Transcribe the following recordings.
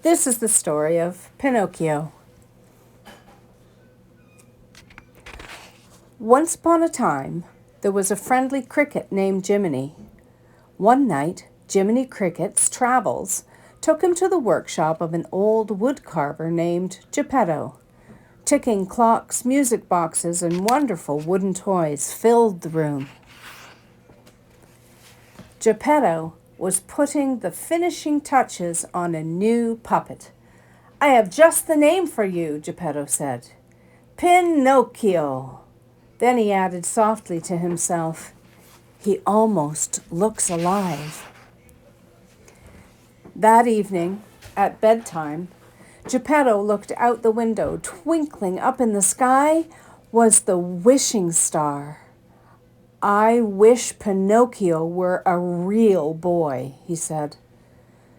This is the story of Pinocchio. Once upon a time, there was a friendly cricket named Jiminy. One night, Jiminy Cricket's travels took him to the workshop of an old woodcarver named Geppetto. Ticking clocks, music boxes, and wonderful wooden toys filled the room. Geppetto was putting the finishing touches on a new puppet. "I have just the name for you," Geppetto said. "Pinocchio." Then he added softly to himself, "He almost looks alive." That evening, at bedtime, Geppetto looked out the window. Twinkling up in the sky was the wishing star. "I wish Pinocchio were a real boy," he said.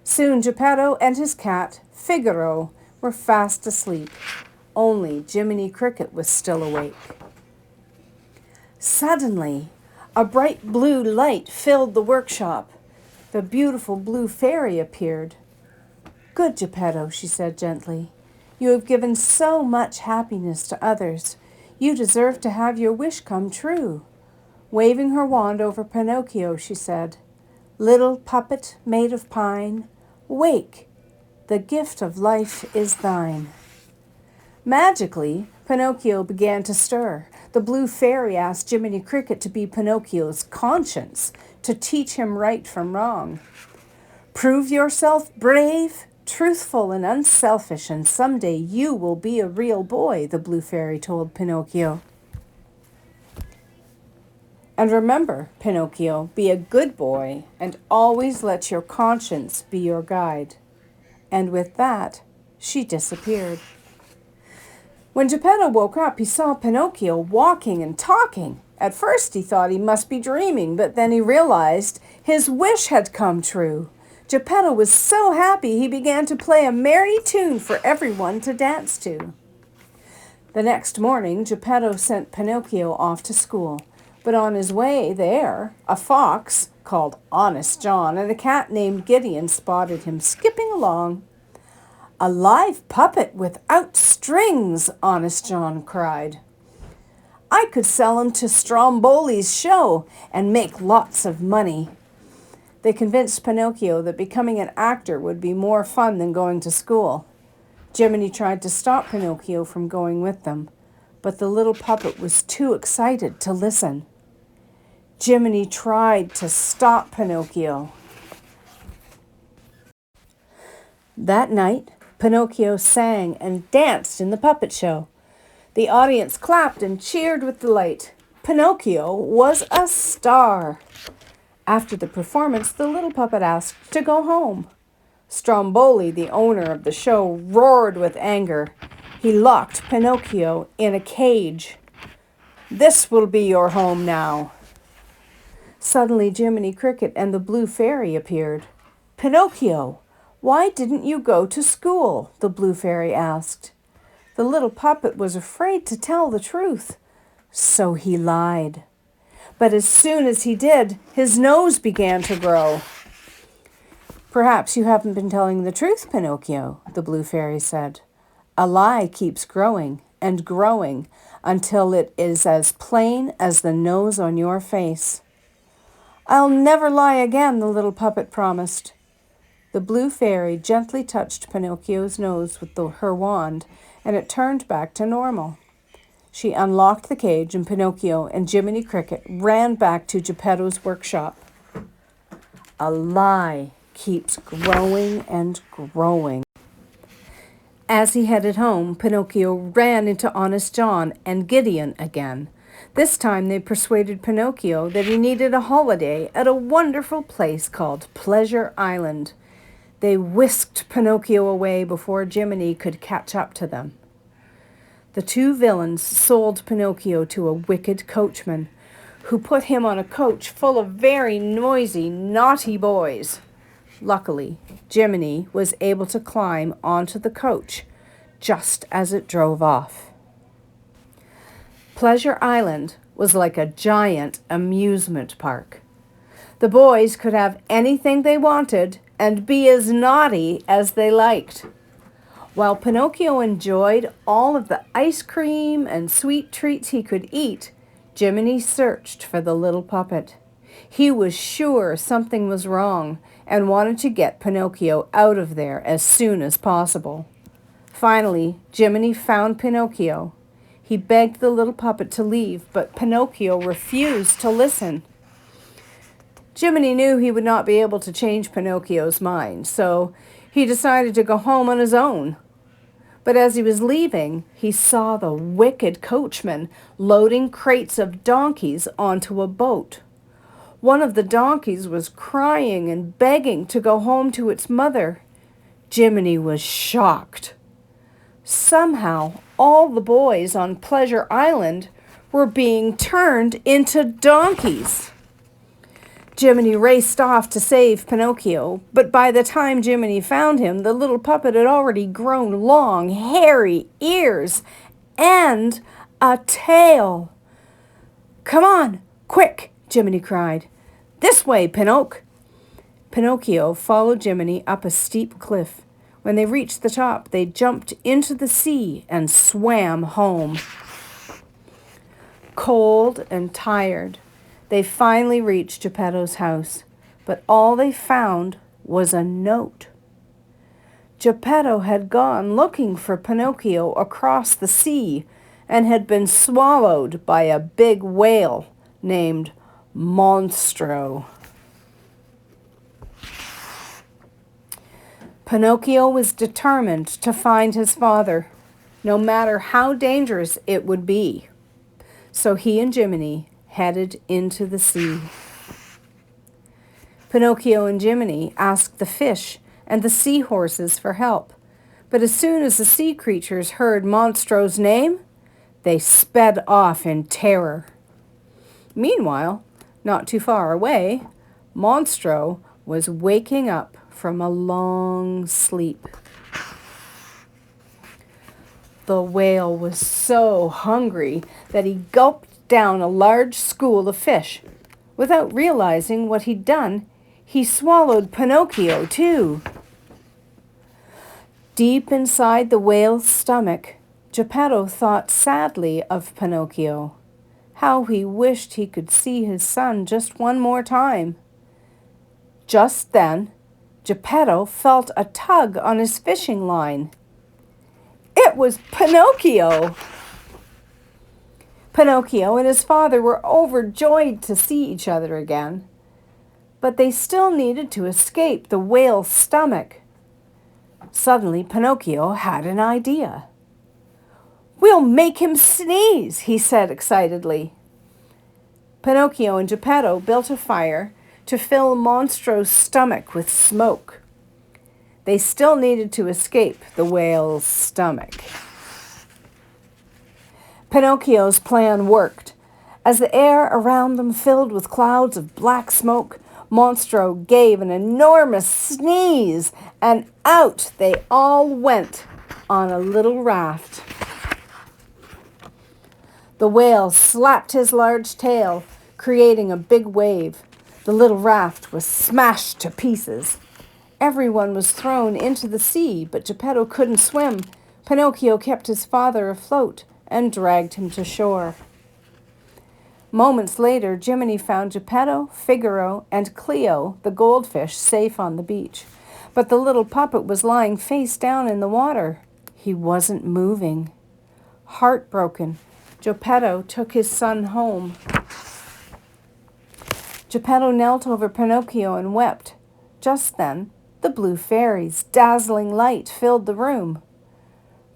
Soon Geppetto and his cat, Figaro, were fast asleep. Only Jiminy Cricket was still awake. Suddenly, a bright blue light filled the workshop. The beautiful blue fairy appeared. "Good Geppetto," she said gently. "You have given so much happiness to others. You deserve to have your wish come true." Waving her wand over Pinocchio, she said, "Little puppet made of pine, wake, the gift of life is thine." Magically, Pinocchio began to stir. The blue fairy asked Jiminy Cricket to be Pinocchio's conscience, to teach him right from wrong. "Prove yourself brave, truthful, and unselfish, and someday you will be a real boy," the blue fairy told Pinocchio. "And remember, Pinocchio, be a good boy and always let your conscience be your guide." And with that, she disappeared. When Geppetto woke up, he saw Pinocchio walking and talking. At first he thought he must be dreaming, but then he realized his wish had come true. Geppetto was so happy he began to play a merry tune for everyone to dance to. The next morning, Geppetto sent Pinocchio off to school. But on his way there, a fox called Honest John and a cat named Gideon spotted him skipping along. "A live puppet without strings," Honest John cried. "I could sell him to Stromboli's show and make lots of money." They convinced Pinocchio that becoming an actor would be more fun than going to school. Jiminy tried to stop Pinocchio from going with them, but the little puppet was too excited to listen. Jiminy tried to stop Pinocchio. That night, Pinocchio sang and danced in the puppet show. The audience clapped and cheered with delight. Pinocchio was a star. After the performance, the little puppet asked to go home. Stromboli, the owner of the show, roared with anger. He locked Pinocchio in a cage. "This will be your home now." Suddenly, Jiminy Cricket and the blue fairy appeared. "Pinocchio, why didn't you go to school?" the blue fairy asked. The little puppet was afraid to tell the truth, so he lied. But as soon as he did, his nose began to grow. "Perhaps you haven't been telling the truth, Pinocchio," the blue fairy said. "A lie keeps growing and growing until it is as plain as the nose on your face." "I'll never lie again," the little puppet promised. The blue fairy gently touched Pinocchio's nose with her wand, and it turned back to normal. She unlocked the cage, and Pinocchio and Jiminy Cricket ran back to Geppetto's workshop. A lie keeps growing and growing. As he headed home, Pinocchio ran into Honest John and Gideon again. This time they persuaded Pinocchio that he needed a holiday at a wonderful place called Pleasure Island. They whisked Pinocchio away before Jiminy could catch up to them. The two villains sold Pinocchio to a wicked coachman, who put him on a coach full of very noisy, naughty boys. Luckily, Jiminy was able to climb onto the coach just as it drove off. Pleasure Island was like a giant amusement park. The boys could have anything they wanted and be as naughty as they liked. While Pinocchio enjoyed all of the ice cream and sweet treats he could eat, Jiminy searched for the little puppet. He was sure something was wrong and wanted to get Pinocchio out of there as soon as possible. Finally, Jiminy found Pinocchio. He begged the little puppet to leave, but Pinocchio refused to listen. Jiminy knew he would not be able to change Pinocchio's mind, so he decided to go home on his own. But as he was leaving, he saw the wicked coachman loading crates of donkeys onto a boat. One of the donkeys was crying and begging to go home to its mother. Jiminy was shocked. Somehow, all the boys on Pleasure Island were being turned into donkeys. Jiminy raced off to save Pinocchio, but by the time Jiminy found him, the little puppet had already grown long, hairy ears and a tail. "Come on, quick!" Jiminy cried. "This way, Pinocchio!" Pinocchio followed Jiminy up a steep cliff. When they reached the top, they jumped into the sea and swam home. Cold and tired, they finally reached Geppetto's house, but all they found was a note. Geppetto had gone looking for Pinocchio across the sea and had been swallowed by a big whale named Monstro. Pinocchio was determined to find his father, no matter how dangerous it would be. So he and Jiminy headed into the sea. Pinocchio and Jiminy asked the fish and the seahorses for help, but as soon as the sea creatures heard Monstro's name, they sped off in terror. Meanwhile, not too far away, Monstro was waking up from a long sleep. The whale was so hungry that he gulped down a large school of fish. Without realizing what he'd done, he swallowed Pinocchio too. Deep inside the whale's stomach, Geppetto thought sadly of Pinocchio. How he wished he could see his son just one more time. Just then, Geppetto felt a tug on his fishing line. It was Pinocchio! Pinocchio and his father were overjoyed to see each other again, but they still needed to escape the whale's stomach. Suddenly, Pinocchio had an idea. "We'll make him sneeze," he said excitedly. Pinocchio and Geppetto built a fire to fill Monstro's stomach with smoke. They still needed to escape the whale's stomach. Pinocchio's plan worked. As the air around them filled with clouds of black smoke, Monstro gave an enormous sneeze, and out they all went on a little raft. The whale slapped his large tail, creating a big wave. The little raft was smashed to pieces. Everyone was thrown into the sea, but Geppetto couldn't swim. Pinocchio kept his father afloat and dragged him to shore. Moments later, Jiminy found Geppetto, Figaro, and Cleo, the goldfish, safe on the beach. But the little puppet was lying face down in the water. He wasn't moving. Heartbroken, Geppetto took his son home. Geppetto knelt over Pinocchio and wept. Just then, the blue fairy's dazzling light filled the room.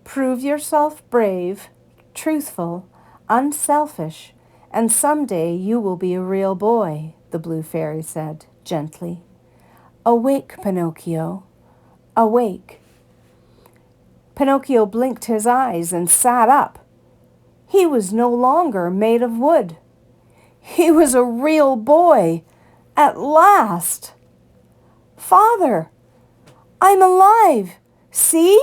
"Prove yourself brave, truthful, unselfish, and someday you will be a real boy," the blue fairy said gently. "Awake, Pinocchio, awake." Pinocchio blinked his eyes and sat up. He was no longer made of wood. He was a real boy, at last. "Father, I'm alive, see?"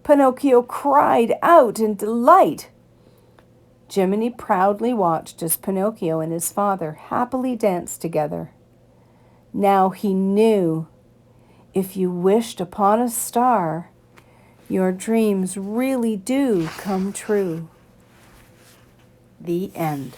Pinocchio cried out in delight. Jiminy proudly watched as Pinocchio and his father happily danced together. Now he knew, if you wished upon a star, Your dreams really do come true. The end.